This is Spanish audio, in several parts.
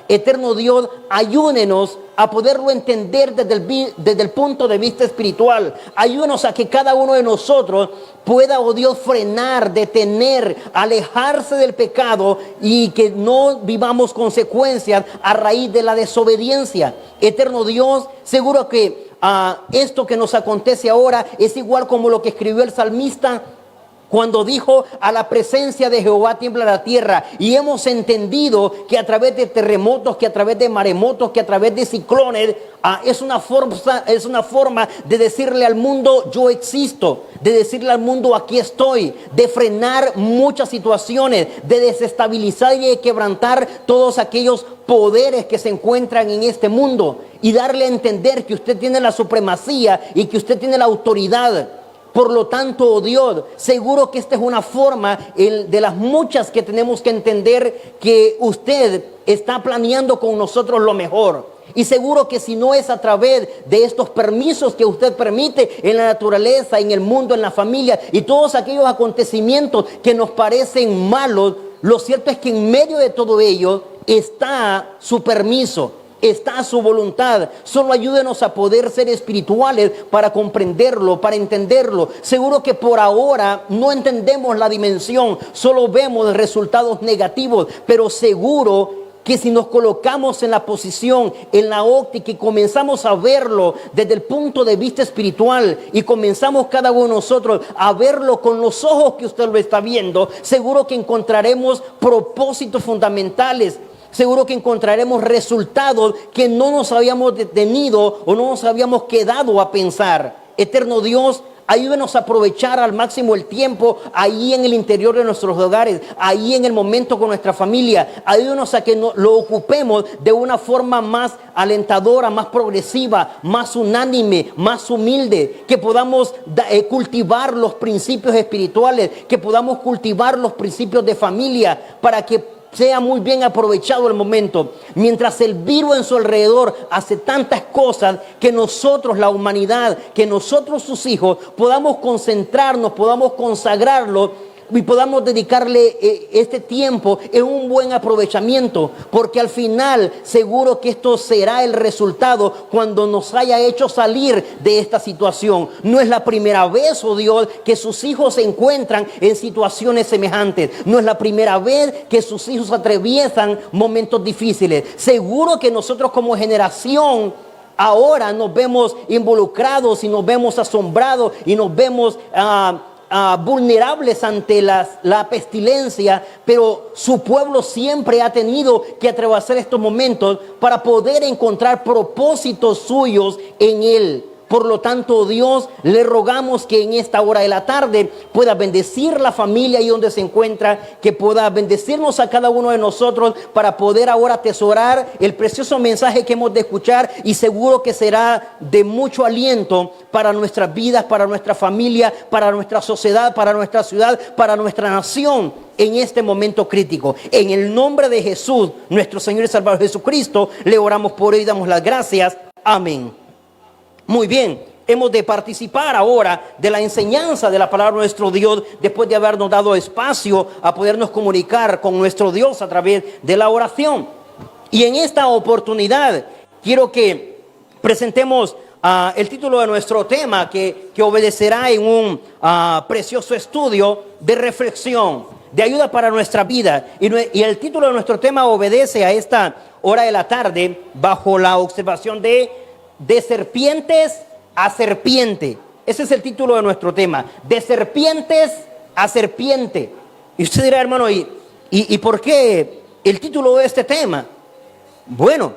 Eterno Dios, ayúdenos a poderlo entender desde el punto de vista espiritual. Ayúdenos a que cada uno de nosotros pueda, oh Dios, frenar, detener, alejarse del pecado y que no vivamos consecuencias a raíz de la desobediencia. Eterno Dios, seguro que esto que nos acontece ahora es igual como lo que escribió el salmista cuando dijo: a la presencia de Jehová tiembla la tierra. Y hemos entendido que a través de terremotos, que a través de maremotos, que a través de ciclones, es una forma de decirle al mundo: yo existo, de decirle al mundo: aquí estoy, de frenar muchas situaciones, de desestabilizar y de quebrantar todos aquellos poderes que se encuentran en este mundo y darle a entender que usted tiene la supremacía y que usted tiene la autoridad. Por lo tanto, oh Dios, seguro que esta es una forma de las muchas que tenemos que entender que usted está planeando con nosotros lo mejor. Y seguro que si no es a través de estos permisos que usted permite en la naturaleza, en el mundo, en la familia y todos aquellos acontecimientos que nos parecen malos, lo cierto es que en medio de todo ello está su permiso. Está su voluntad. Solo ayúdenos a poder ser espirituales para comprenderlo, para entenderlo. Seguro que por ahora no entendemos la dimensión, solo vemos resultados negativos, pero seguro que si nos colocamos en la posición, en la óptica y comenzamos a verlo desde el punto de vista espiritual y comenzamos cada uno de nosotros a verlo con los ojos que usted lo está viendo, seguro que encontraremos propósitos fundamentales. Seguro que encontraremos resultados que no nos habíamos detenido o no nos habíamos quedado a pensar. Eterno Dios, ayúdenos a aprovechar al máximo el tiempo ahí en el interior de nuestros hogares, ahí en el momento con nuestra familia. Ayúdenos a que lo ocupemos de una forma más alentadora, más progresiva, más unánime, más humilde. Que podamos cultivar los principios espirituales, que podamos cultivar los principios de familia para que sea muy bien aprovechado el momento. Mientras el virus en su alrededor hace tantas cosas, que nosotros, la humanidad, que nosotros sus hijos, podamos concentrarnos, podamos consagrarlo y podamos dedicarle este tiempo en un buen aprovechamiento, porque al final seguro que esto será el resultado cuando nos haya hecho salir de esta situación. No es la primera vez, oh Dios, que sus hijos se encuentran en situaciones semejantes. No es la primera vez que sus hijos atraviesan momentos difíciles. Seguro que nosotros como generación ahora nos vemos involucrados y nos vemos asombrados y nos vemos vulnerables ante la pestilencia, pero su pueblo siempre ha tenido que atravesar estos momentos para poder encontrar propósitos suyos en él. Por lo tanto, Dios, le rogamos que en esta hora de la tarde pueda bendecir la familia ahí donde se encuentra, que pueda bendecirnos a cada uno de nosotros para poder ahora atesorar el precioso mensaje que hemos de escuchar, y seguro que será de mucho aliento para nuestras vidas, para nuestra familia, para nuestra sociedad, para nuestra ciudad, para nuestra nación en este momento crítico. En el nombre de Jesús, nuestro Señor y Salvador Jesucristo, le oramos por ello y damos las gracias. Amén. Muy bien, hemos de participar ahora de la enseñanza de la palabra de nuestro Dios, después de habernos dado espacio a podernos comunicar con nuestro Dios a través de la oración. Y en esta oportunidad quiero que presentemos el título de nuestro tema, que obedecerá en un precioso estudio de reflexión, de ayuda para nuestra vida. Y el título de nuestro tema obedece a esta hora de la tarde bajo la observación de serpientes a serpiente. Ese es el título de nuestro tema, de serpientes a serpiente. Y usted dirá: hermano, ¿y por qué el título de este tema? Bueno,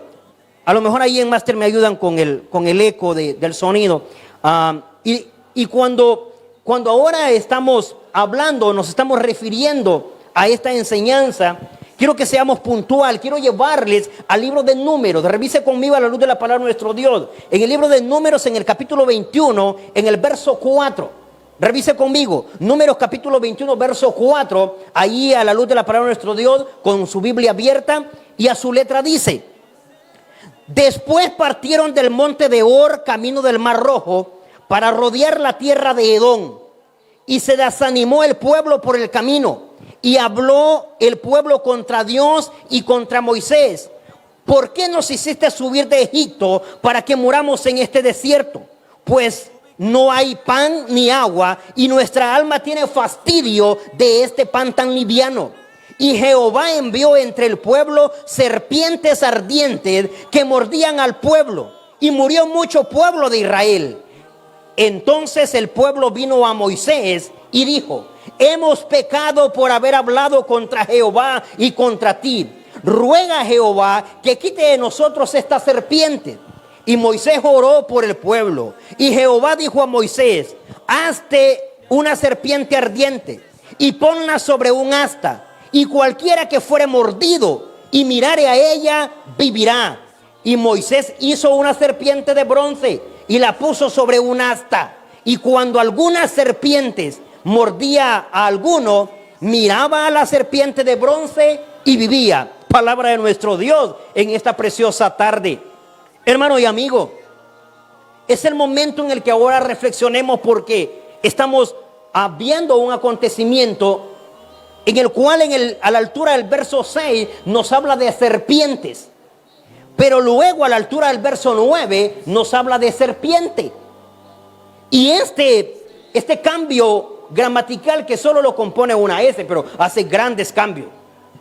a lo mejor ahí en Máster me ayudan con el eco del sonido. Y cuando ahora estamos hablando, nos estamos refiriendo a esta enseñanza, quiero que seamos puntual. Quiero llevarles al libro de Números. Revise conmigo a la luz de la palabra de nuestro Dios. En el libro de Números, en el capítulo 21, en el verso 4. Revise conmigo. Números capítulo 21, verso 4. Ahí a la luz de la palabra de nuestro Dios, con su Biblia abierta. Y a su letra dice: después partieron del monte de Hor, camino del Mar Rojo, para rodear la tierra de Edom. Y se desanimó el pueblo por el camino, Y habló el pueblo contra Dios y contra Moisés. ¿Por qué nos hiciste subir de Egipto para que muramos en este desierto? Pues no hay pan ni agua y nuestra alma tiene fastidio de este pan tan liviano. Y Jehová envió entre el pueblo serpientes ardientes que mordían al pueblo, y murió mucho pueblo de Israel. Entonces el pueblo vino a Moisés y dijo: hemos pecado por haber hablado contra Jehová y contra ti. Ruega a Jehová que quite de nosotros esta serpiente. Y Moisés oró por el pueblo. Y Jehová dijo a Moisés: hazte una serpiente ardiente y ponla sobre un asta, y cualquiera que fuere mordido y mirare a ella vivirá. Y Moisés hizo una serpiente de bronce y la puso sobre un asta. Y cuando algunas serpientes mordía a alguno, miraba a la serpiente de bronce y vivía. Palabra de nuestro Dios en esta preciosa tarde. Hermano y amigo, es el momento en el que ahora reflexionemos, porque estamos viendo un acontecimiento en el cual a la altura del verso 6 nos habla de serpientes, pero luego a la altura del verso 9 nos habla de serpiente. Y este cambio gramatical, que solo lo compone una S, pero hace grandes cambios.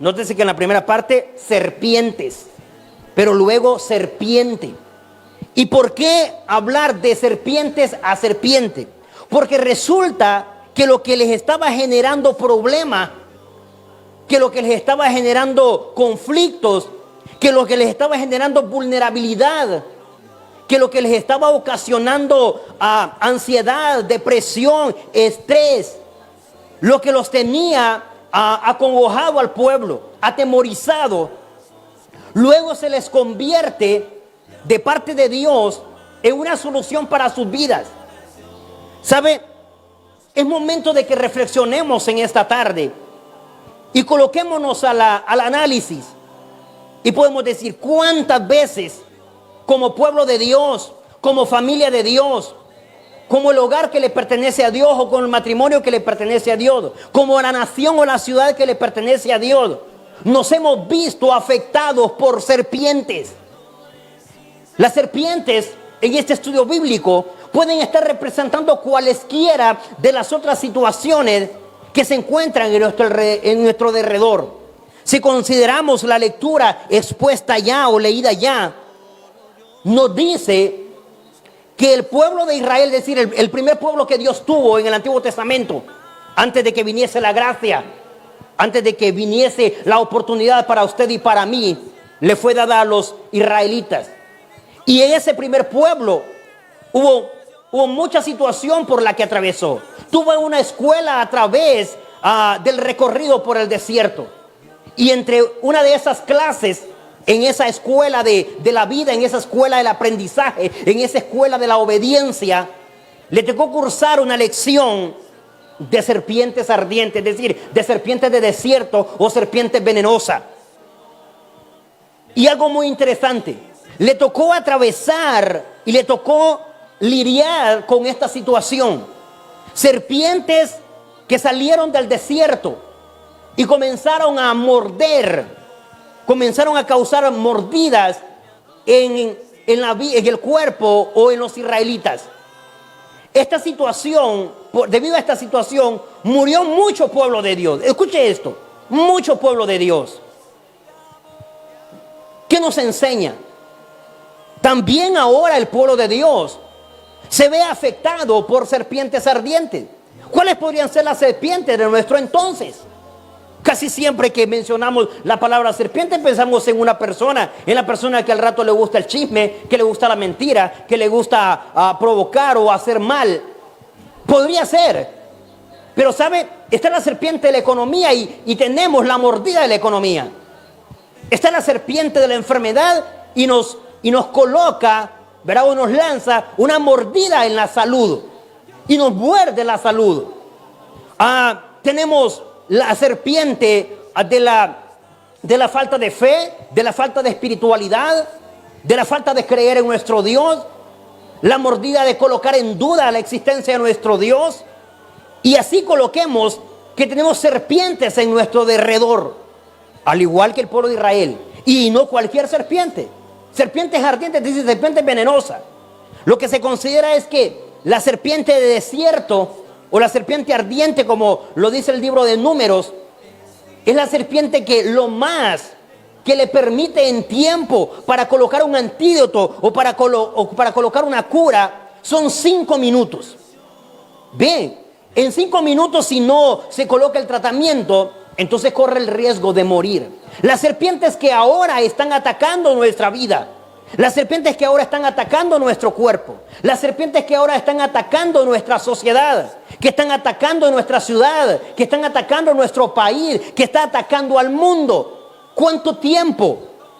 Nótese que en la primera parte serpientes, pero luego serpiente. ¿Y por qué hablar de serpientes a serpiente? Porque resulta que lo que les estaba generando problemas, que lo que les estaba generando conflictos, que lo que les estaba generando vulnerabilidad, que lo que les estaba ocasionando ansiedad, depresión, estrés, lo que los tenía acongojado al pueblo, atemorizado, luego se les convierte de parte de Dios en una solución para sus vidas. ¿Sabe? Es momento de que reflexionemos en esta tarde y coloquémonos al análisis, y podemos decir: ¿cuántas veces como pueblo de Dios, como familia de Dios, como el hogar que le pertenece a Dios, o con el matrimonio que le pertenece a Dios, como la nación o la ciudad que le pertenece a Dios, nos hemos visto afectados por serpientes? Las serpientes en este estudio bíblico pueden estar representando cualesquiera de las otras situaciones que se encuentran en nuestro derredor. Si consideramos la lectura expuesta ya o leída ya, nos dice que el pueblo de Israel, es decir, el primer pueblo que Dios tuvo en el Antiguo Testamento, antes de que viniese la gracia, antes de que viniese la oportunidad para usted y para mí, le fue dada a los israelitas. Y en ese primer pueblo hubo mucha situación por la que atravesó. Tuvo una escuela a través del recorrido por el desierto. Y entre una de esas clases, en esa escuela de la vida, en esa escuela del aprendizaje, en esa escuela de la obediencia, le tocó cursar una lección de serpientes ardientes, es decir, de serpientes de desierto o serpientes venenosas. Y algo muy interesante, le tocó atravesar y le tocó lidiar con esta situación. Serpientes que salieron del desierto y comenzaron a morder, comenzaron a causar mordidas en el cuerpo o en los israelitas. Esta situación, debido a esta situación, murió mucho pueblo de Dios. Escuche esto, mucho pueblo de Dios. ¿Qué nos enseña? También ahora el pueblo de Dios se ve afectado por serpientes ardientes. ¿Cuáles podrían ser las serpientes de nuestro entonces? Casi siempre que mencionamos la palabra serpiente pensamos en una persona, en la persona que al rato le gusta el chisme, que le gusta la mentira, que le gusta provocar o hacer mal. Podría ser, pero ¿sabe? Está la serpiente de la economía y tenemos la mordida de la economía. Está la serpiente de la enfermedad y nos coloca, ¿verdad? O nos lanza una mordida en la salud y nos muerde la salud. Tenemos la serpiente de la falta de fe, de la falta de espiritualidad, de la falta de creer en nuestro Dios, la mordida de colocar en duda la existencia de nuestro Dios. Y así coloquemos que tenemos serpientes en nuestro derredor, al igual que el pueblo de Israel. Y no cualquier serpiente. Serpientes ardientes, dice serpiente venenosa. Lo que se considera es que la serpiente de desierto o la serpiente ardiente, como lo dice el libro de Números, es la serpiente que lo más que le permite en tiempo para colocar un antídoto o para colocar una cura son 5 minutos. Bien, en 5 minutos si no se coloca el tratamiento, entonces corre el riesgo de morir. Las serpientes que ahora están atacando nuestra vida, las serpientes que ahora están atacando nuestro cuerpo, las serpientes que ahora están atacando nuestra sociedad, que están atacando nuestra ciudad, que están atacando nuestro país, que está atacando al mundo. ¿Cuánto tiempo?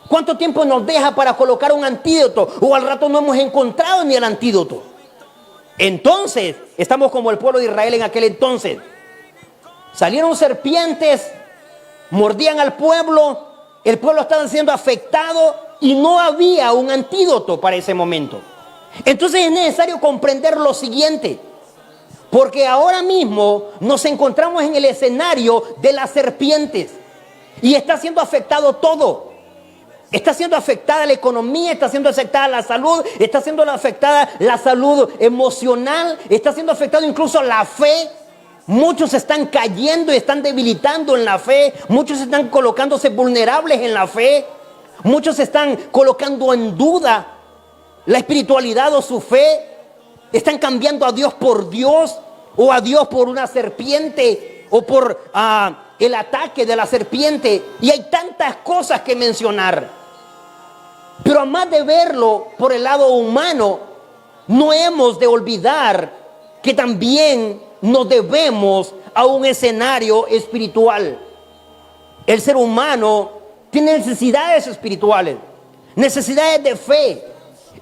¿Cuánto tiempo nos deja para colocar un antídoto? O al rato no hemos encontrado ni el antídoto. Entonces, estamos como el pueblo de Israel en aquel entonces. Salieron serpientes, mordían al pueblo, el pueblo estaba siendo afectado y no había un antídoto para ese momento. Entonces es necesario comprender lo siguiente, porque ahora mismo nos encontramos en el escenario de las serpientes y está siendo afectado todo. Está siendo afectada la economía, está siendo afectada la salud, está siendo afectada la salud emocional, está siendo afectada incluso la fe. Muchos están cayendo y están debilitando en la fe. Muchos están colocándose vulnerables en la fe. Muchos están colocando en duda la espiritualidad o su fe. Están cambiando a Dios por Dios o a Dios por una serpiente o por el ataque de la serpiente. Y hay tantas cosas que mencionar. Pero además de verlo por el lado humano, no hemos de olvidar que también nos debemos a un escenario espiritual. El ser humano tiene necesidades espirituales, necesidades de fe.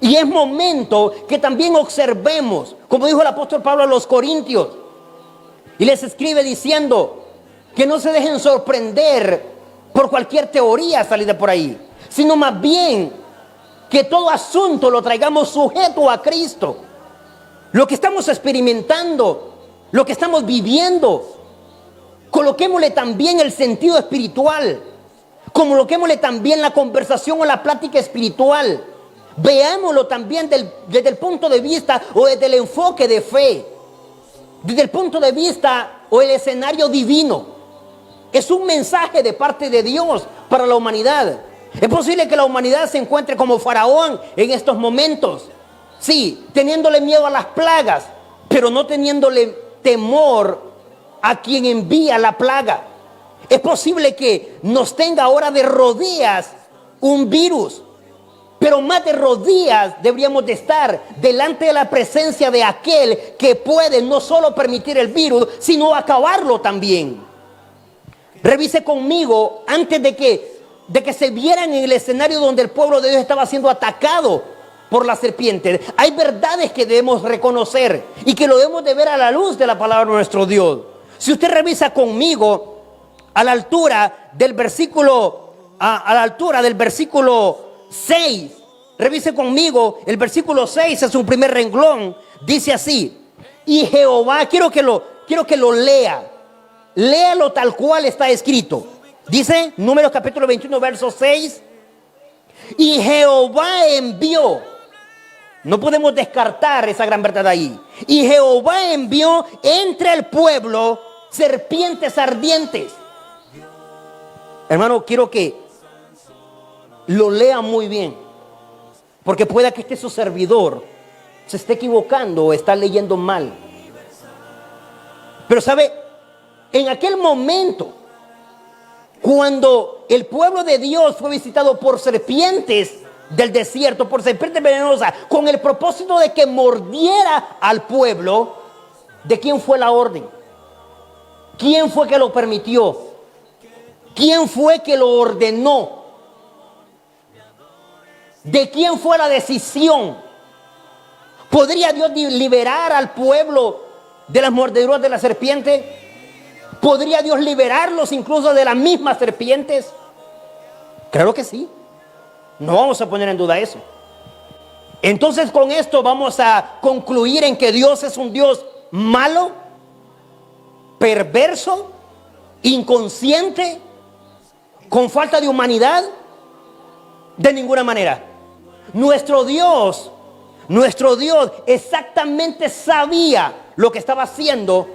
Y es momento que también observemos, como dijo el apóstol Pablo a los Corintios, y les escribe diciendo que no se dejen sorprender por cualquier teoría salida por ahí, sino más bien que todo asunto lo traigamos sujeto a Cristo. Lo que estamos experimentando, lo que estamos viviendo, coloquémosle también el sentido espiritual, coloquémosle también la conversación o la plática espiritual. Veámoslo también desde el punto de vista o desde el enfoque de fe, desde el punto de vista o el escenario divino. Es un mensaje de parte de Dios para la humanidad. Es posible que la humanidad se encuentre como Faraón en estos momentos. Sí, teniéndole miedo a las plagas, pero no teniéndole temor a quien envía la plaga. Es posible que nos tenga ahora de rodillas un virus, pero más de rodillas deberíamos de estar delante de la presencia de aquel que puede no solo permitir el virus, sino acabarlo también. Revise conmigo antes de que se vieran en el escenario donde el pueblo de Dios estaba siendo atacado por la serpiente. Hay verdades que debemos reconocer y que lo debemos de ver a la luz de la palabra de nuestro Dios. Si usted revisa conmigo a la altura del versículo 6, revise conmigo el versículo 6, es un primer renglón, dice así: y Jehová, quiero que lo lea, léalo tal cual está escrito. Dice Números capítulo 21 verso 6: y Jehová envió. No podemos descartar esa gran verdad ahí. Y Jehová envió entre el pueblo serpientes ardientes. Hermano, quiero que lo lea muy bien, porque pueda que su servidor se esté equivocando o está leyendo mal. Pero sabe, en aquel momento, cuando el pueblo de Dios fue visitado por serpientes del desierto, por serpientes venenosas, con el propósito de que mordiera al pueblo, ¿de quién fue la orden? ¿Quién fue que lo permitió? ¿Quién fue que lo ordenó? ¿De quién fue la decisión? ¿Podría Dios liberar al pueblo de las mordeduras de la serpiente? ¿Podría Dios liberarlos incluso de las mismas serpientes? Claro que sí. No vamos a poner en duda eso. Entonces, con esto vamos a concluir en que Dios es un Dios malo, perverso inconsciente, con falta de humanidad? De ninguna manera. Nuestro Dios exactamente sabía lo que estaba haciendo,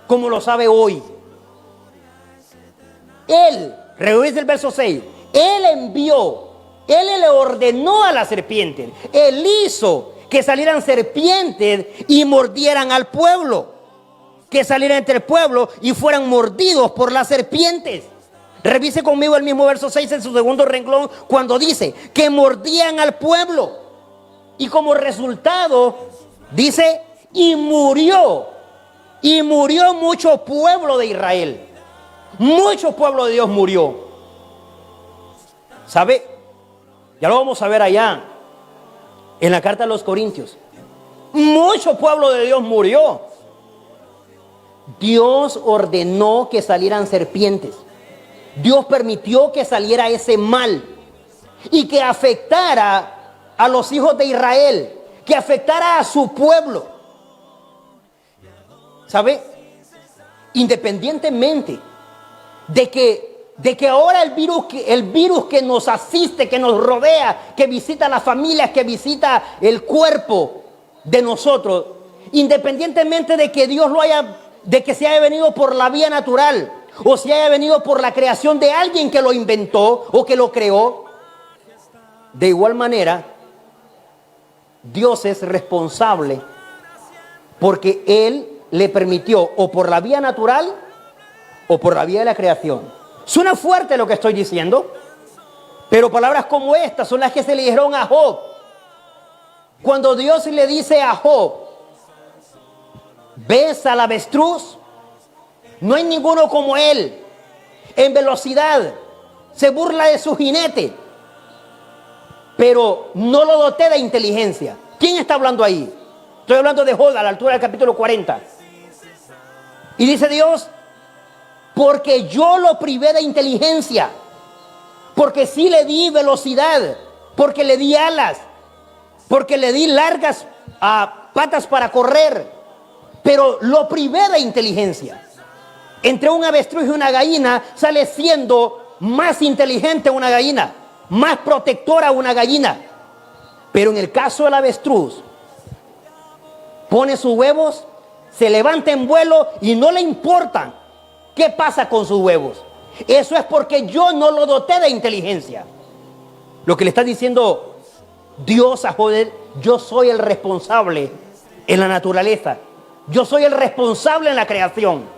como lo sabe hoy. Él, revisa el verso 6, Él envió, Él le ordenó a las serpientes, Él hizo que salieran serpientes y mordieran al pueblo, que salieran entre el pueblo y fueran mordidos por las serpientes. Revise conmigo el mismo verso 6 en su segundo renglón, cuando dice que mordían al pueblo. Y como resultado, dice, y murió mucho pueblo de Israel. Mucho pueblo de Dios murió. ¿Sabe? Ya lo vamos a ver allá en la carta a los Corintios. Mucho pueblo de Dios murió. Dios ordenó que salieran serpientes. Dios permitió que saliera ese mal y que afectara a los hijos de Israel, que afectara a su pueblo. ¿Sabe? Independientemente de que ahora el virus que nos asiste, que nos rodea, que visita las familias, que visita el cuerpo de nosotros, independientemente de que de que se haya venido por la vía natural, o si haya venido por la creación de alguien que lo inventó o que lo creó, de igual manera, Dios es responsable porque Él le permitió o por la vía natural o por la vía de la creación. Suena fuerte lo que estoy diciendo, pero palabras como estas son las que se le dijeron a Job. Cuando Dios le dice a Job, ¿ves al avestruz? No hay ninguno como él. En velocidad se burla de su jinete, pero no lo doté de inteligencia. ¿Quién está hablando ahí? Estoy hablando de Job a la altura del capítulo 40. Y dice Dios, porque yo lo privé de inteligencia, porque sí le di velocidad, porque le di alas, porque le di largas patas para correr, pero lo privé de inteligencia. Entre un avestruz y una gallina sale siendo más inteligente una gallina, más protectora una gallina. Pero en el caso del avestruz, pone sus huevos, se levanta en vuelo y no le importa qué pasa con sus huevos. Eso es porque yo no lo doté de inteligencia. Lo que le está diciendo Dios a Job, yo soy el responsable en la naturaleza. Yo soy el responsable en la creación.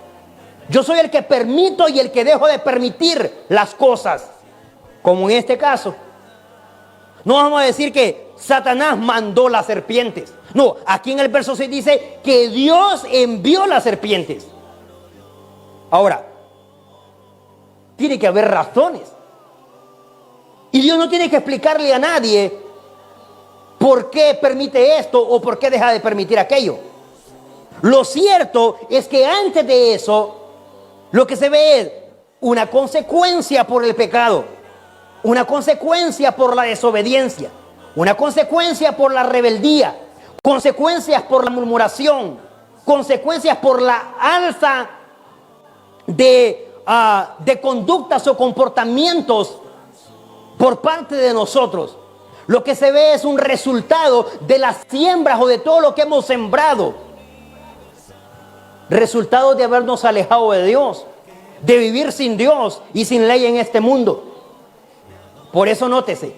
Yo soy el que permito y el que dejo de permitir las cosas. Como en este caso. No vamos a decir que Satanás mandó las serpientes. No, aquí en el verso 6 dice que Dios envió las serpientes. Ahora, tiene que haber razones. Y Dios no tiene que explicarle a nadie por qué permite esto o por qué deja de permitir aquello. Lo cierto es que antes de eso, lo que se ve es una consecuencia por el pecado, una consecuencia por la desobediencia, una consecuencia por la rebeldía, consecuencias por la murmuración, consecuencias por la alza de conductas o comportamientos por parte de nosotros. Lo que se ve es un resultado de las siembras o de todo lo que hemos sembrado. Resultado de habernos alejado de Dios, de vivir sin Dios y sin ley en este mundo. Por eso nótese,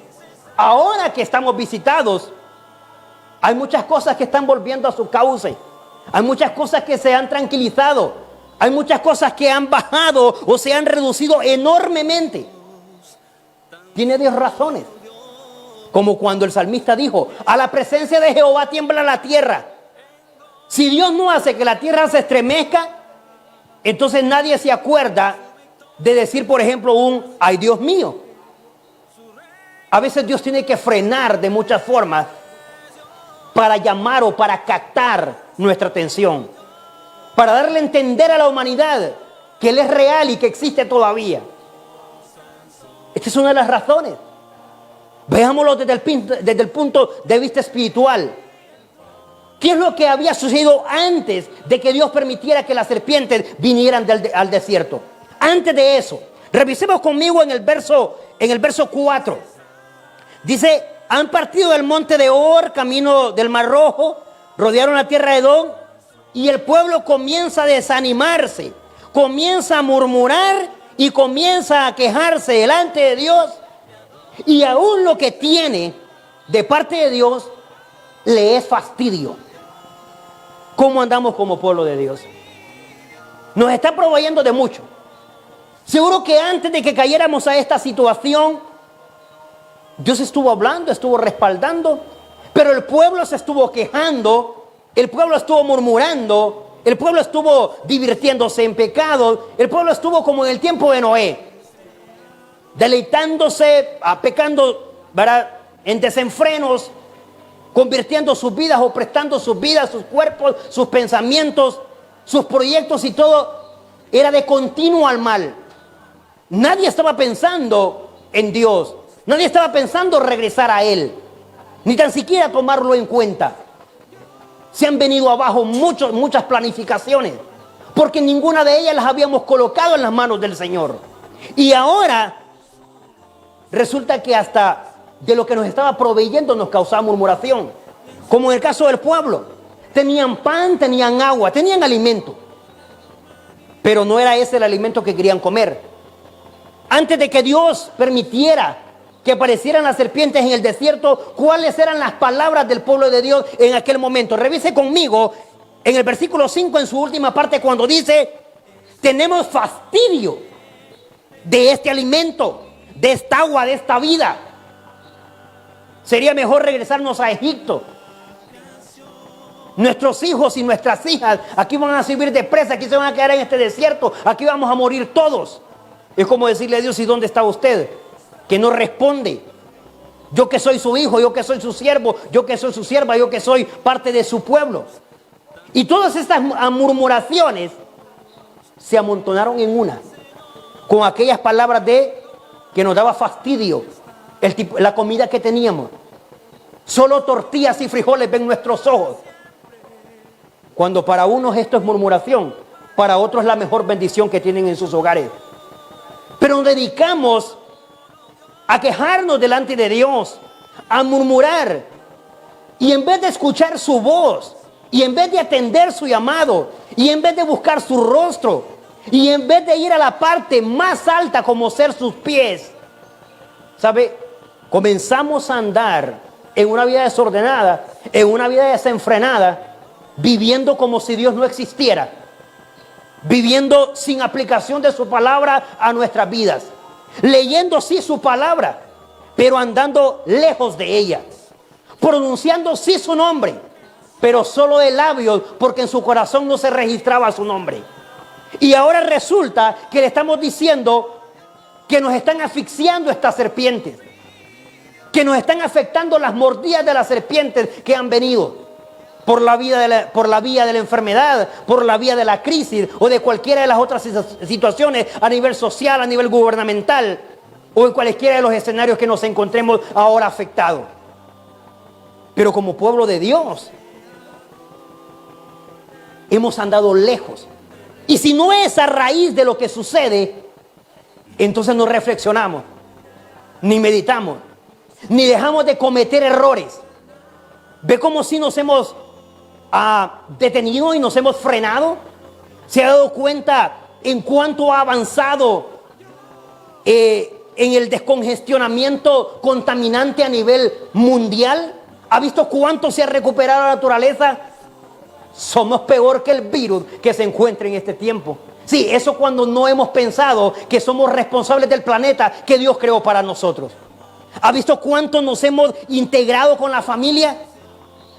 ahora que estamos visitados, hay muchas cosas que están volviendo a su cauce. Hay muchas cosas que se han tranquilizado. Hay muchas cosas que han bajado o se han reducido enormemente. Tiene 10 razones. Como cuando el salmista dijo, a la presencia de Jehová tiembla la tierra. Si Dios no hace que la tierra se estremezca, entonces nadie se acuerda de decir, por ejemplo, ay Dios mío. A veces Dios tiene que frenar de muchas formas para llamar o para captar nuestra atención, para darle a entender a la humanidad que Él es real y que existe todavía. Esta es una de las razones. Veámoslo desde el punto de vista espiritual. ¿Qué es lo que había sucedido antes de que Dios permitiera que las serpientes vinieran al desierto? Antes de eso, revisemos conmigo en el verso 4. Dice, han partido del monte de Or, camino del Mar Rojo, rodearon la tierra de Edom, y el pueblo comienza a desanimarse, comienza a murmurar y comienza a quejarse delante de Dios. Y aún lo que tiene de parte de Dios le es fastidio. ¿Cómo andamos como pueblo de Dios? Nos está proveyendo de mucho. Seguro que antes de que cayéramos a esta situación, Dios estuvo hablando, estuvo respaldando, pero el pueblo se estuvo quejando, el pueblo estuvo murmurando, el pueblo estuvo divirtiéndose en pecado, el pueblo estuvo como en el tiempo de Noé, deleitándose, pecando, ¿verdad?, en desenfrenos, convirtiendo sus vidas o prestando sus vidas, sus cuerpos, sus pensamientos, sus proyectos y todo era de continuo al mal. Nadie estaba pensando en Dios, nadie estaba pensando regresar a Él, ni tan siquiera tomarlo en cuenta. Se han venido abajo muchas planificaciones, porque ninguna de ellas las habíamos colocado en las manos del Señor. Y ahora resulta que hasta de lo que nos estaba proveyendo nos causaba murmuración, como en el caso del pueblo. Tenían pan, tenían agua, tenían alimento, pero no era ese el alimento que querían comer. Antes de que Dios permitiera que aparecieran las serpientes en el desierto, ¿cuáles eran las palabras del pueblo de Dios en aquel momento? Revise conmigo en el versículo 5, en su última parte, cuando dice, tenemos fastidio de este alimento, de esta agua, de esta vida. Sería mejor regresarnos a Egipto. Nuestros hijos y nuestras hijas aquí van a servir de presa, aquí se van a quedar en este desierto, aquí vamos a morir todos. Es como decirle a Dios, ¿y dónde está usted? Que no responde. Yo que soy su hijo, yo que soy su siervo, yo que soy su sierva, yo que soy parte de su pueblo. Y todas estas murmuraciones se amontonaron en una, con aquellas palabras que nos daba fastidio, la comida que teníamos. Solo tortillas y frijoles ven nuestros ojos. Cuando para unos esto es murmuración, para otros es la mejor bendición que tienen en sus hogares. Pero nos dedicamos a quejarnos delante de Dios, a murmurar, y en vez de escuchar su voz, y en vez de atender su llamado, y en vez de buscar su rostro, y en vez de ir a la parte más alta como ser sus pies, ¿sabe? Comenzamos a andar en una vida desordenada, en una vida desenfrenada, viviendo como si Dios no existiera, viviendo sin aplicación de su palabra a nuestras vidas, leyendo sí su palabra, pero andando lejos de ella, pronunciando sí su nombre, pero solo de labios, porque en su corazón no se registraba su nombre. Y ahora resulta que le estamos diciendo que nos están asfixiando estas serpientes, que nos están afectando las mordidas de las serpientes que han venido por la vía de la enfermedad, por la vía de la crisis o de cualquiera de las otras situaciones a nivel social, a nivel gubernamental o en cualquiera de los escenarios que nos encontremos ahora afectados. Pero como pueblo de Dios hemos andado lejos. Y si no es a raíz de lo que sucede, entonces no reflexionamos, ni meditamos, ni dejamos de cometer errores. Ve cómo si nos hemos detenido y nos hemos frenado. ¿Se ha dado cuenta en cuánto ha avanzado en el descongestionamiento contaminante a nivel mundial? ¿Ha visto cuánto se ha recuperado la naturaleza? Somos peor que el virus que se encuentra en este tiempo. Sí, eso cuando no hemos pensado que somos responsables del planeta que Dios creó para nosotros. ¿Ha visto cuánto nos hemos integrado con la familia?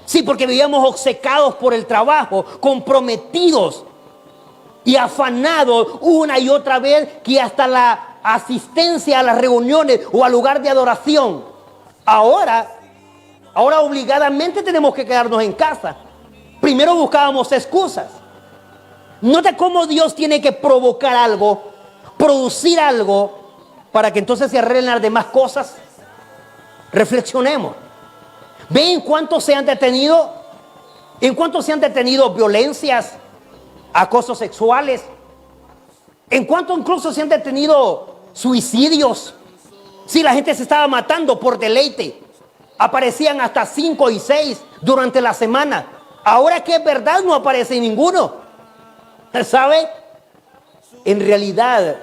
Sí, porque vivíamos obcecados por el trabajo, comprometidos y afanados una y otra vez, que hasta la asistencia a las reuniones o al lugar de adoración. Ahora obligadamente tenemos que quedarnos en casa. Primero buscábamos excusas. Nota cómo Dios tiene que provocar algo, producir algo, para que entonces se arreglen las demás cosas. Reflexionemos. ¿Ven cuántos se han detenido? ¿En cuántos se han detenido violencias, acosos sexuales, ¿En cuánto incluso se han detenido suicidios? Si la gente se estaba matando por deleite. Aparecían hasta 5 y 6 durante la semana. Ahora que es verdad, no aparece ninguno. ¿Sabe? En realidad,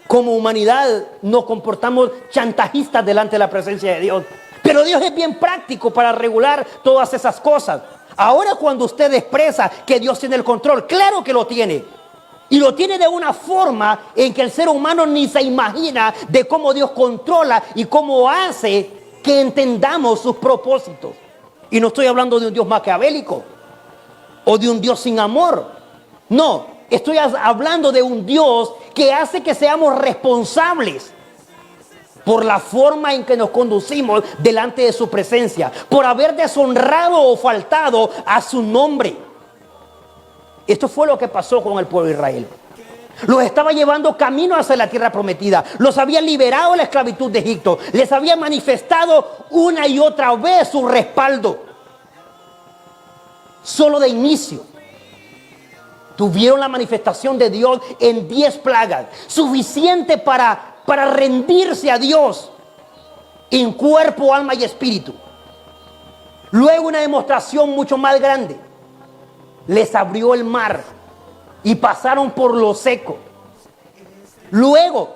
como humanidad, nos comportamos chantajistas delante de la presencia de Dios. Pero Dios es bien práctico para regular todas esas cosas. Ahora cuando usted expresa que Dios tiene el control, claro que lo tiene. Y lo tiene de una forma en que el ser humano ni se imagina de cómo Dios controla y cómo hace que entendamos sus propósitos. Y no estoy hablando de un Dios maquiavélico o de un Dios sin amor. No, estoy hablando de un Dios que hace que seamos responsables por la forma en que nos conducimos delante de su presencia, por haber deshonrado o faltado a su nombre. Esto fue lo que pasó con el pueblo de Israel. Los estaba llevando camino hacia la tierra prometida. Los había liberado de la esclavitud de Egipto. Les había manifestado una y otra vez su respaldo. Solo de inicio tuvieron la manifestación de Dios en 10 plagas, suficiente para rendirse a Dios en cuerpo, alma y espíritu. Luego una demostración mucho más grande. Les abrió el mar y pasaron por lo seco. Luego,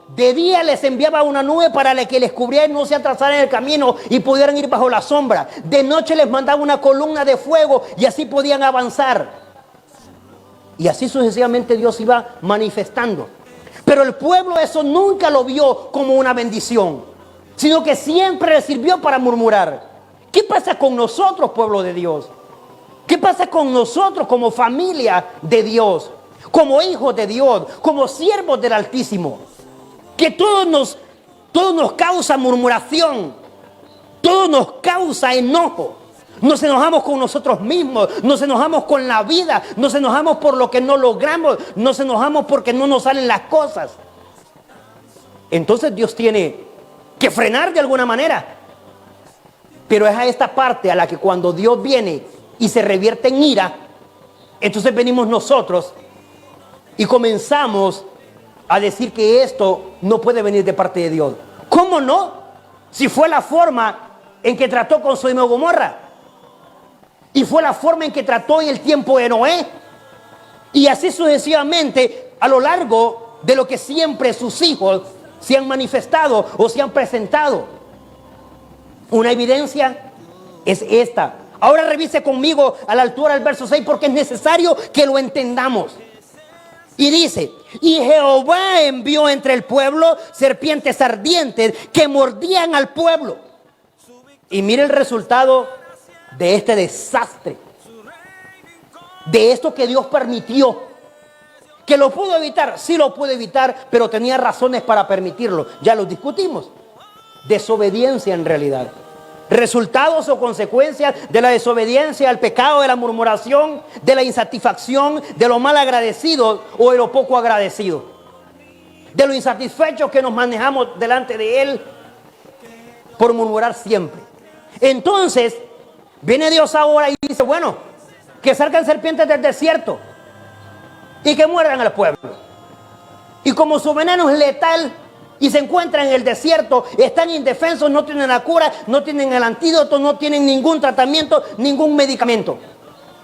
de día les enviaba una nube para que les cubriera y no se atrasaran en el camino y pudieran ir bajo la sombra. De noche les mandaba una columna de fuego y así podían avanzar. Y así sucesivamente Dios iba manifestando. Pero el pueblo eso nunca lo vio como una bendición, sino que siempre le sirvió para murmurar. ¿Qué pasa con nosotros, pueblo de Dios? ¿Qué pasa con nosotros como familia de Dios, como hijos de Dios, como siervos del Altísimo? Que todo nos causa murmuración, todo nos causa enojo. Nos enojamos con nosotros mismos, nos enojamos con la vida, nos enojamos por lo que no logramos, nos enojamos porque no nos salen las cosas. Entonces Dios tiene que frenar de alguna manera. Pero es a esta parte a la que cuando Dios viene y se revierte en ira, entonces venimos nosotros y comenzamos a decir que esto no puede venir de parte de Dios. ¿Cómo no? Si fue la forma en que trató con Sodoma y Gomorra, y fue la forma en que trató en el tiempo de Noé, y así sucesivamente a lo largo de lo que siempre sus hijos se han manifestado o se han presentado. Una evidencia es esta. Ahora revise conmigo a la altura del verso 6 porque es necesario que lo entendamos. Y dice, y Jehová envió entre el pueblo serpientes ardientes que mordían al pueblo. Y mire el resultado de este desastre, de esto que Dios permitió. ¿Que lo pudo evitar? Sí lo pudo evitar, pero tenía razones para permitirlo. Ya lo discutimos. Desobediencia en realidad. Resultados o consecuencias de la desobediencia, el pecado, de la murmuración, de la insatisfacción, de lo mal agradecido o de lo poco agradecido, de lo insatisfechos que nos manejamos delante de Él por murmurar siempre. Entonces viene Dios ahora y dice, bueno, que salgan serpientes del desierto y que muerdan al pueblo. Y como su veneno es letal y se encuentran en el desierto, están indefensos, no tienen la cura, no tienen el antídoto, no tienen ningún tratamiento, ningún medicamento.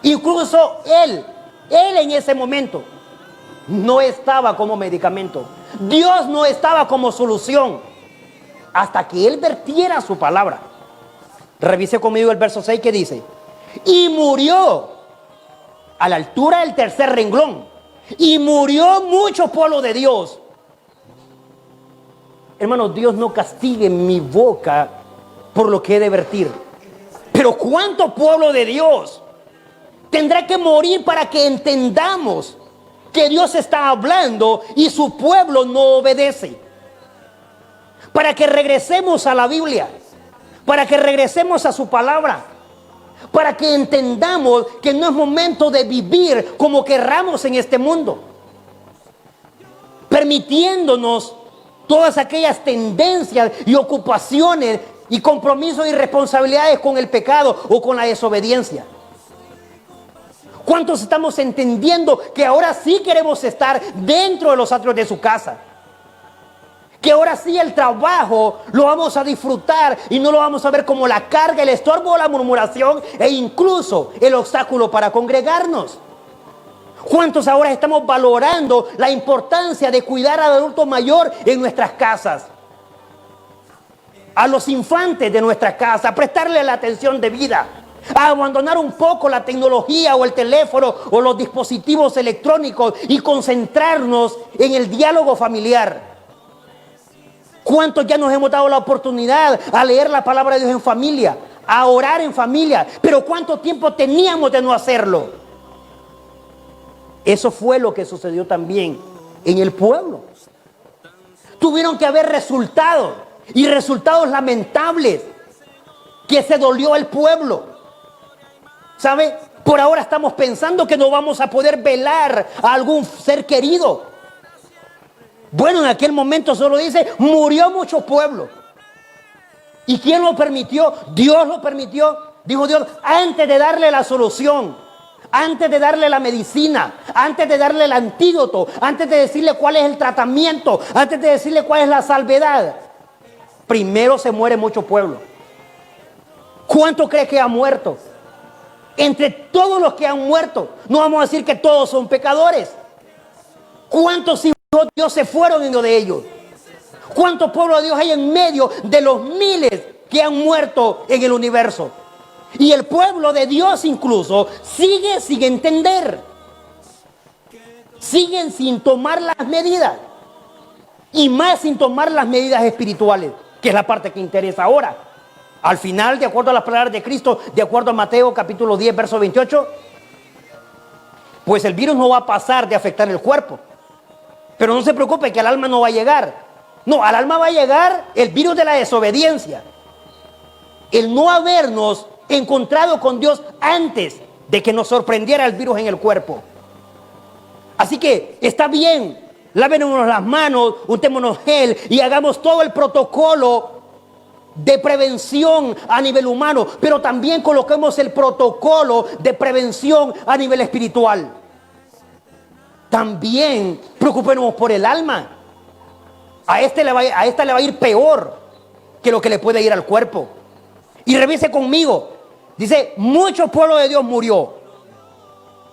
Incluso él en ese momento no estaba como medicamento. Dios no estaba como solución hasta que Él vertiera su palabra. Revise conmigo el verso 6 que dice, y murió a la altura del tercer renglón, y murió mucho pueblo de Dios. Hermanos, Dios no castigue mi boca por lo que he de vertir. Pero ¿cuánto pueblo de Dios tendrá que morir para que entendamos que Dios está hablando y su pueblo no obedece? Para que regresemos a la Biblia, para que regresemos a su palabra, para que entendamos que no es momento de vivir como querramos en este mundo, permitiéndonos todas aquellas tendencias y ocupaciones y compromisos y responsabilidades con el pecado o con la desobediencia. ¿Cuántos estamos entendiendo que ahora sí queremos estar dentro de los atrios de su casa? Que ahora sí el trabajo lo vamos a disfrutar y no lo vamos a ver como la carga, el estorbo, la murmuración e incluso el obstáculo para congregarnos. ¿Cuántos ahora estamos valorando la importancia de cuidar al adulto mayor en nuestras casas? A los infantes de nuestra casa, prestarle la atención debida, a abandonar un poco la tecnología o el teléfono o los dispositivos electrónicos y concentrarnos en el diálogo familiar. ¿Cuántos ya nos hemos dado la oportunidad a leer la palabra de Dios en familia, a orar en familia? Pero ¿cuánto tiempo teníamos de no hacerlo? Eso fue lo que sucedió también en el pueblo. Tuvieron que haber resultados, y resultados lamentables, que se dolió el pueblo. ¿Sabe? Por ahora estamos pensando que no vamos a poder velar a algún ser querido. Bueno, en aquel momento solo dice, murió mucho pueblo. ¿Y quién lo permitió? Dios lo permitió. Dijo Dios, antes de darle la solución, antes de darle la medicina, antes de darle el antídoto, antes de decirle cuál es el tratamiento, antes de decirle cuál es la salvedad, primero se muere mucho pueblo. ¿Cuánto cree que ha muerto? Entre todos los que han muerto, no vamos a decir que todos son pecadores. ¿Cuántos hijos de Dios se fueron en lo de ellos? ¿Cuántos pueblos de Dios hay en medio de los miles que han muerto en el universo? Y el pueblo de Dios incluso sigue sin entender. Siguen sin tomar las medidas. Y más sin tomar las medidas espirituales, que es la parte que interesa ahora. Al final, de acuerdo a las palabras de Cristo, de acuerdo a Mateo capítulo 10, verso 28, pues el virus no va a pasar de afectar el cuerpo. Pero no se preocupe que al alma no va a llegar. No, al alma va a llegar el virus de la desobediencia. El no habernos encontrado con Dios antes de que nos sorprendiera el virus en el cuerpo. Así que está bien, lávenos las manos, untémonos gel y hagamos todo el protocolo de prevención a nivel humano, pero también coloquemos el protocolo de prevención a nivel espiritual. También preocupémonos por el alma. A esta le va a ir peor que lo que le puede ir al cuerpo. Y revise conmigo. Dice, mucho pueblo de Dios murió.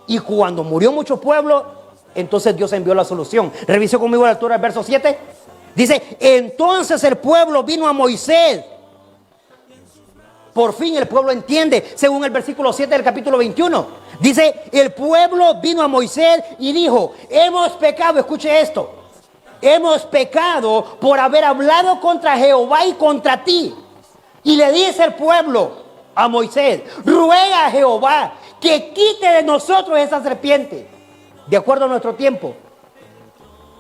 Y cuando murió mucho pueblo, entonces Dios envió la solución. Revise conmigo a la altura del verso 7. Dice, entonces el pueblo vino a Moisés. Por fin el pueblo entiende, según el versículo 7 del capítulo 21. Dice, el pueblo vino a Moisés y dijo, hemos pecado, escuche esto, hemos pecado por haber hablado contra Jehová y contra ti. Y le dice el pueblo a Moisés, ruega a Jehová que quite de nosotros esa serpiente. De acuerdo a nuestro tiempo,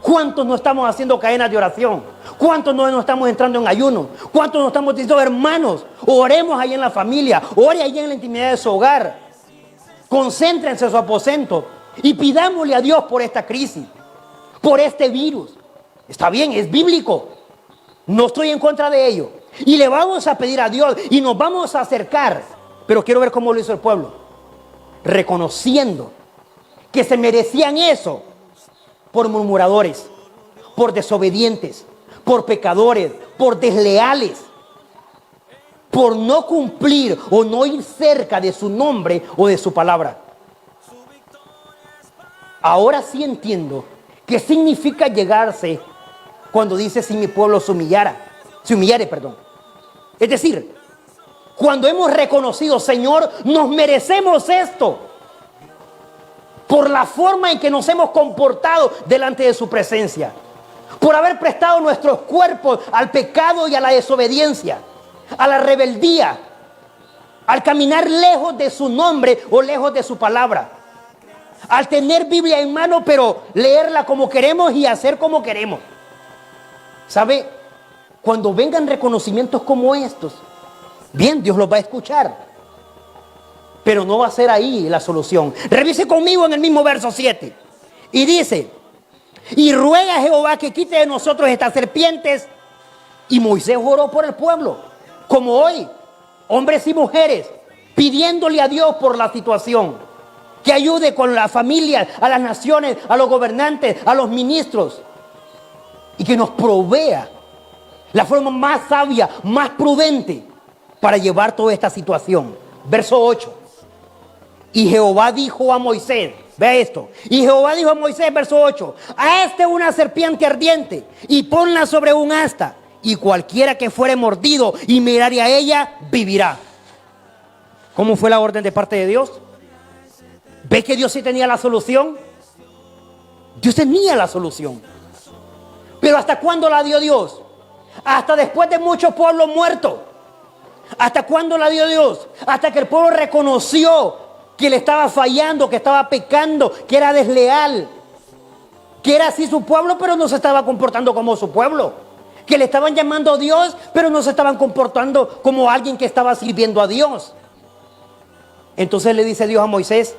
¿cuántos no estamos haciendo cadenas de oración? ¿Cuántos no estamos entrando en ayuno? ¿Cuántos no estamos diciendo, hermanos, oremos ahí en la familia, ore ahí en la intimidad de su hogar? Concéntrense en su aposento y pidámosle a Dios por esta crisis, por este virus. Está bien, es bíblico. No estoy en contra de ello. Y le vamos a pedir a Dios y nos vamos a acercar. Pero quiero ver cómo lo hizo el pueblo. Reconociendo que se merecían eso por murmuradores, por desobedientes, por pecadores, por desleales, por no cumplir o no ir cerca de su nombre o de su palabra. Ahora sí entiendo qué significa llegarse cuando dice si mi pueblo se humillare. Es decir, cuando hemos reconocido, Señor, nos merecemos esto por la forma en que nos hemos comportado delante de su presencia, por haber prestado nuestros cuerpos al pecado y a la desobediencia, a la rebeldía, al caminar lejos de su nombre o lejos de su palabra, al tener Biblia en mano pero leerla como queremos y hacer como queremos. ¿Sabe? Cuando vengan reconocimientos como estos, bien, Dios los va a escuchar, pero no va a ser ahí la solución. Revise conmigo en el mismo verso 7 y dice, y ruega a Jehová que quite de nosotros estas serpientes. Y Moisés oró por el pueblo, como hoy, hombres y mujeres, pidiéndole a Dios por la situación. que ayude con la familia, a las naciones, a los gobernantes, a los ministros, y que nos provea la forma más sabia, más prudente para llevar toda esta situación. Verso 8. Y Jehová dijo a Moisés, vea esto, y Jehová dijo a Moisés, verso 8, hazte una serpiente ardiente y ponla sobre un asta, y cualquiera que fuere mordido y mirare a ella, vivirá. ¿Cómo fue la orden de parte de Dios? ¿Ves que Dios sí tenía la solución? Dios tenía la solución. Pero ¿hasta cuándo la dio Dios? Hasta después de muchos pueblos muertos. ¿Hasta cuándo la dio Dios? Hasta que el pueblo reconoció que le estaba fallando, que estaba pecando, que era desleal, que era así su pueblo, pero no se estaba comportando como su pueblo, que le estaban llamando a Dios, pero no se estaban comportando como alguien que estaba sirviendo a Dios. Entonces le dice Dios a Moisés,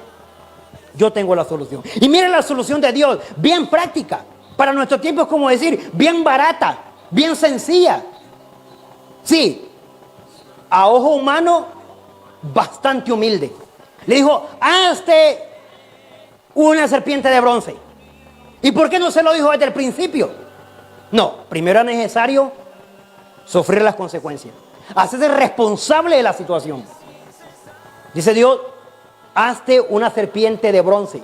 yo tengo la solución. Y miren la solución de Dios, bien práctica. Para nuestro tiempo es como decir, bien barata, bien sencilla. Sí, a ojo humano, bastante humilde. Le dijo, hazte una serpiente de bronce. ¿Y por qué no se lo dijo desde el principio? No, primero era necesario sufrir las consecuencias, hacerse responsable de la situación. Dice Dios, hazte una serpiente de bronce.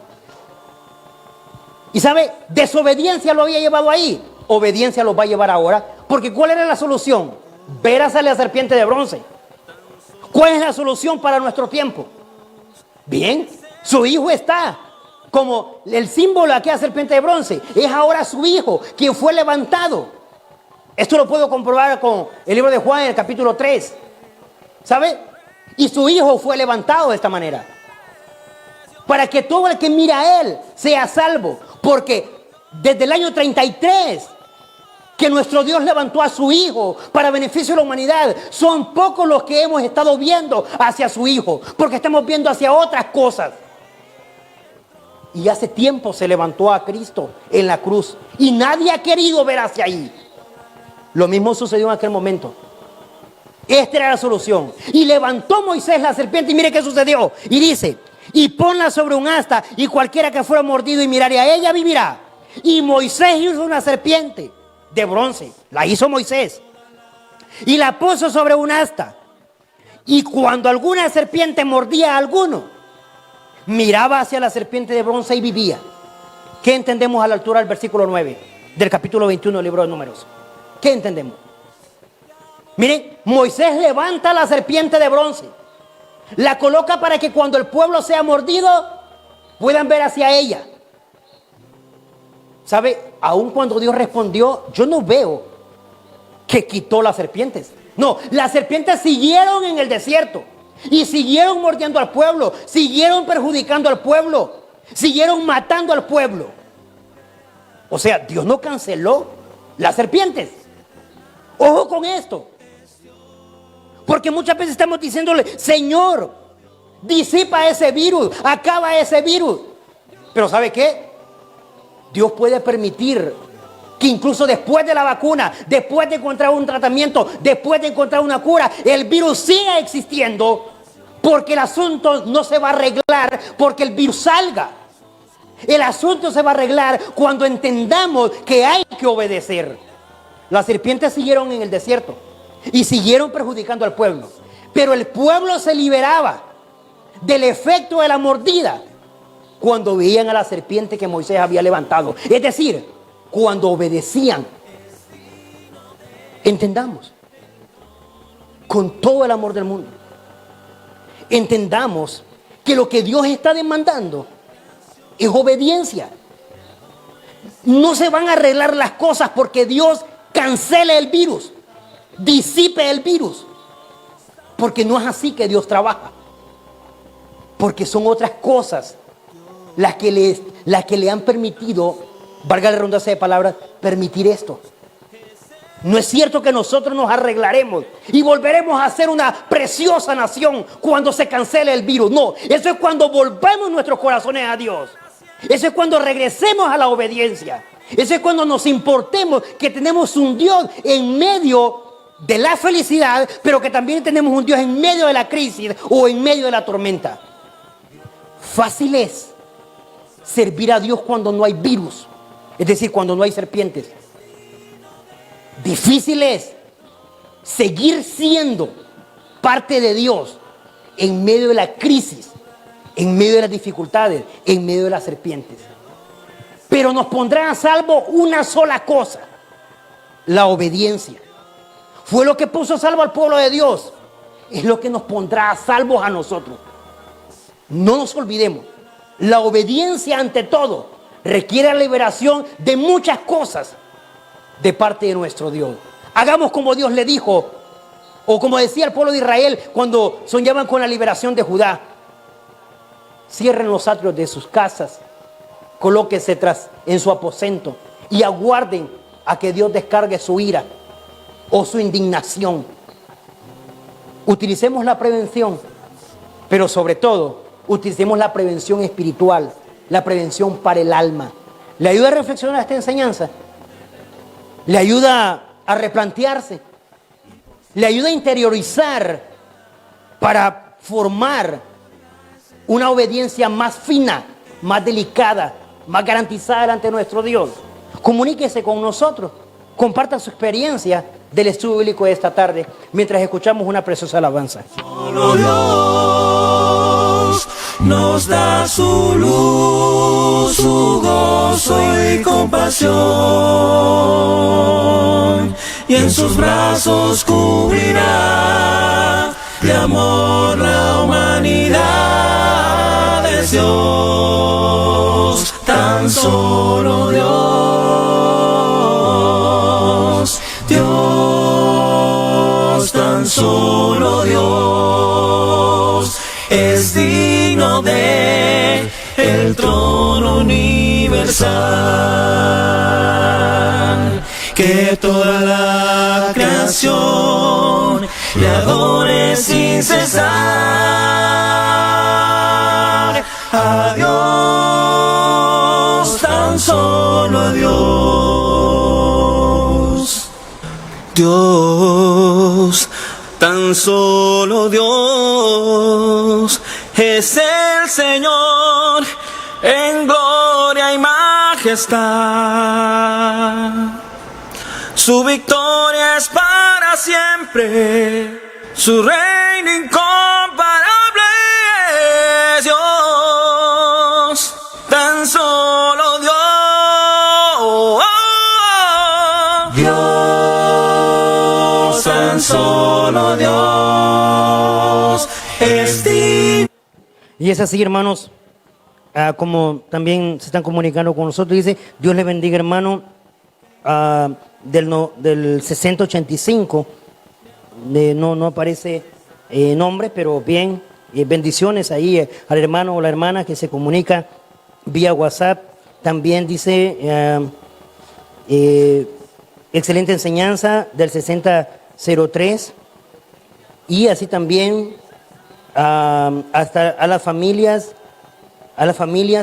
Y sabe, desobediencia lo había llevado ahí, obediencia lo va a llevar ahora, porque ¿cuál era la solución? Ver a la serpiente de bronce. ¿Cuál es la solución para nuestro tiempo? Bien, su hijo está como el símbolo de aquella serpiente de bronce. Es ahora su hijo quien fue levantado. Esto lo puedo comprobar con el libro de Juan en el capítulo 3. ¿Sabe? Y su hijo fue levantado de esta manera, para que todo el que mira a él sea salvo. Porque desde el año 33 que nuestro Dios levantó a su hijo para beneficio de la humanidad, son pocos los que hemos estado viendo hacia su hijo, porque estamos viendo hacia otras cosas. Y hace tiempo se levantó a Cristo en la cruz y nadie ha querido ver hacia ahí. Lo mismo sucedió en aquel momento. Esta era la solución. Y levantó Moisés la serpiente y mire qué sucedió. Y dice, y ponla sobre un asta, y cualquiera que fuera mordido y mirare a ella, vivirá. Y Moisés hizo una serpiente de bronce, la hizo Moisés, y la puso sobre un asta. Y cuando alguna serpiente mordía a alguno, miraba hacia la serpiente de bronce y vivía. ¿Qué entendemos a la altura del versículo 9 del capítulo 21 del libro de Números? ¿Qué entendemos? Miren, Moisés levanta la serpiente de bronce, la coloca para que cuando el pueblo sea mordido, puedan ver hacia ella. ¿Sabe? Aun cuando Dios respondió, yo no veo que quitó las serpientes. No, las serpientes siguieron en el desierto y siguieron mordiendo al pueblo, siguieron perjudicando al pueblo, siguieron matando al pueblo. O sea, Dios no canceló las serpientes. Ojo con esto. Porque muchas veces estamos diciéndole, Señor, disipa ese virus, acaba ese virus. Pero ¿sabe qué? Dios puede permitir que incluso después de la vacuna, después de encontrar un tratamiento, después de encontrar una cura, el virus siga existiendo, porque el asunto no se va a arreglar porque el virus salga. El asunto se va a arreglar cuando entendamos que hay que obedecer. Las serpientes siguieron en el desierto y siguieron perjudicando al pueblo, pero el pueblo se liberaba del efecto de la mordida cuando veían a la serpiente que Moisés había levantado. Es decir, cuando obedecían. Entendamos, con todo el amor del mundo, entendamos que lo que Dios está demandando es obediencia. No se van a arreglar las cosas porque Dios cancele el virus, disipe el virus, porque no es así que Dios trabaja, porque son otras cosas las que le han permitido, valga la redundancia de palabras, permitir esto. No es cierto que nosotros nos arreglaremos y volveremos a ser una preciosa nación cuando se cancele el virus. No, eso es cuando volvemos nuestros corazones a Dios. Eso es cuando regresemos a la obediencia. Eso es cuando nos importemos que tenemos un Dios en medio de la felicidad, pero que también tenemos un Dios en medio de la crisis o en medio de la tormenta. Fácil es servir a Dios cuando no hay virus, es decir, cuando no hay serpientes. Difícil es seguir siendo parte de Dios en medio de la crisis, en medio de las dificultades, en medio de las serpientes. Pero nos pondrá a salvo una sola cosa: la obediencia. Fue lo que puso a salvo al pueblo de Dios. Es lo que nos pondrá a salvo a nosotros. No nos olvidemos, la obediencia ante todo requiere la liberación de muchas cosas de parte de nuestro Dios. Hagamos como Dios le dijo, o como decía el pueblo de Israel cuando soñaban con la liberación de Judá: cierren los atrios de sus casas, colóquense en su aposento y aguarden a que Dios descargue su ira o su indignación. Utilicemos la prevención, pero sobre todo utilicemos la prevención espiritual, la prevención para el alma. ¿Le ayuda a reflexionar esta enseñanza? ¿Le ayuda a replantearse? ¿Le ayuda a interiorizar para formar una obediencia más fina, más delicada, más garantizada delante de nuestro Dios? Comuníquese con nosotros, comparta su experiencia del estudio bíblico de esta tarde mientras escuchamos una preciosa alabanza. Solo Dios nos da su luz, su gozo y compasión, y en sus brazos cubrirá de amor la humanidad. Es Dios, tan solo Dios, Dios, tan solo Dios es digno de el trono universal. Que toda la creación le adore sin cesar. A Dios, tan solo a Dios. Dios, tan solo Dios es el Señor en gloria y majestad. Su victoria es para siempre, su reino incomparable es Dios, tan solo Dios. Dios, tan solo Dios es digno. Y es así, hermanos, como también se están comunicando con nosotros. Dice: Dios le bendiga, hermano, del 6085. No aparece nombre, pero bien, bendiciones ahí al hermano o la hermana que se comunica vía WhatsApp. También dice: excelente enseñanza del 6003. Y así también hasta a las familias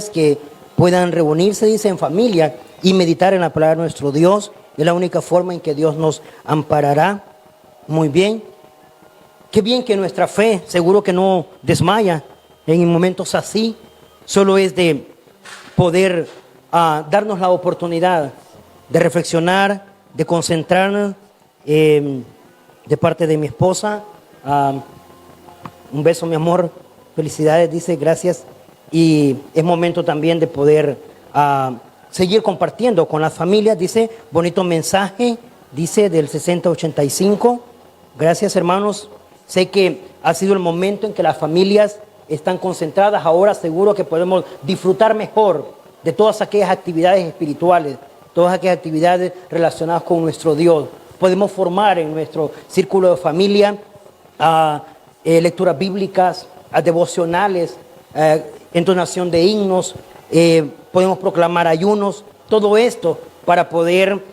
que puedan reunirse, dice, en familia y meditar en la palabra de nuestro Dios. Es la única forma en que Dios nos amparará. Muy bien. Qué bien que nuestra fe seguro que no desmaya en momentos así. Solo es de poder darnos la oportunidad de reflexionar, de concentrarnos. De parte de mi esposa, un beso, mi amor, felicidades, dice, gracias. Y es momento también de poder seguir compartiendo con las familias. Dice: bonito mensaje, dice, del 6085. Gracias, hermanos. Sé que ha sido el momento en que las familias están concentradas. Ahora seguro que podemos disfrutar mejor de todas aquellas actividades espirituales, todas aquellas actividades relacionadas con nuestro Dios. Podemos formar en nuestro círculo de familia lecturas bíblicas, devocionales, entonación de himnos, podemos proclamar ayunos, todo esto para poder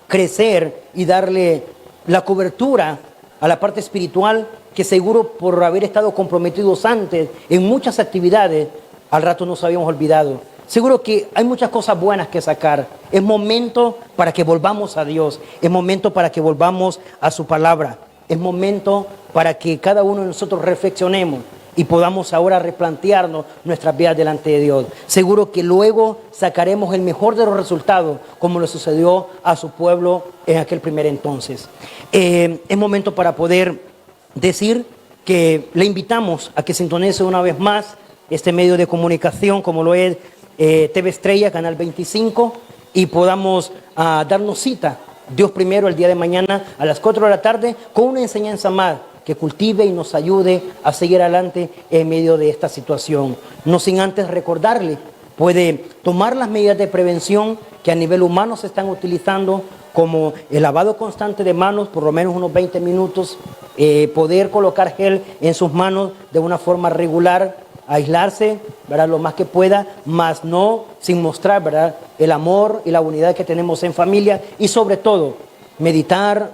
crecer y darle la cobertura a la parte espiritual, que seguro por haber estado comprometidos antes en muchas actividades, al rato nos habíamos olvidado. Seguro que hay muchas cosas buenas que sacar. Es momento para que volvamos a Dios, es momento para que volvamos a su palabra, es momento para que cada uno de nosotros reflexionemos y podamos ahora replantearnos nuestras vidas delante de Dios. Seguro que luego sacaremos el mejor de los resultados, como le sucedió a su pueblo en aquel primer entonces. Es momento para poder decir que le invitamos a que sintonice una vez más este medio de comunicación, como lo es TV Estrella, Canal 25, y podamos darnos cita, Dios primero, el día de mañana a las 4 de la tarde, con una enseñanza más que cultive y nos ayude a seguir adelante en medio de esta situación. No sin antes recordarle, puede tomar las medidas de prevención que a nivel humano se están utilizando, como el lavado constante de manos, por lo menos unos 20 minutos, poder colocar gel en sus manos de una forma regular, aislarse, ¿verdad?, lo más que pueda, más no sin mostrar, ¿verdad?, el amor y la unidad que tenemos en familia, y sobre todo meditar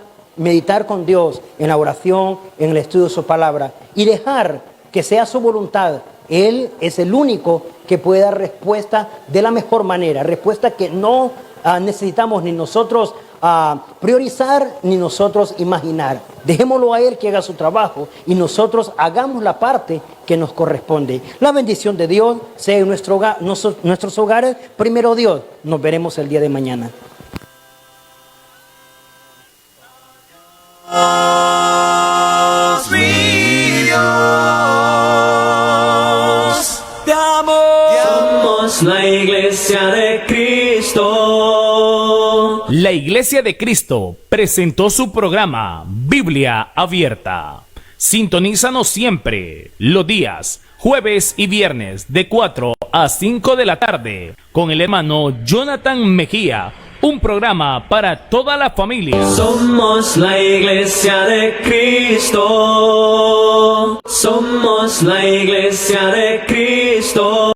con Dios en la oración, en el estudio de su palabra, y dejar que sea su voluntad. Él es el único que puede dar respuesta de la mejor manera, respuesta que no necesitamos ni nosotros priorizar ni nosotros imaginar. Dejémoslo a Él que haga su trabajo y nosotros hagamos la parte que nos corresponde. La bendición de Dios sea en nuestros hogares. Primero Dios, nos veremos el día de mañana. Somos la Iglesia de Cristo. La Iglesia de Cristo presentó su programa Biblia Abierta. Sintonízanos siempre, los días jueves y viernes de 4 a 5 de la tarde con el hermano Jonathan Mejía. Un programa para toda la familia. Somos la Iglesia de Cristo. Somos la Iglesia de Cristo.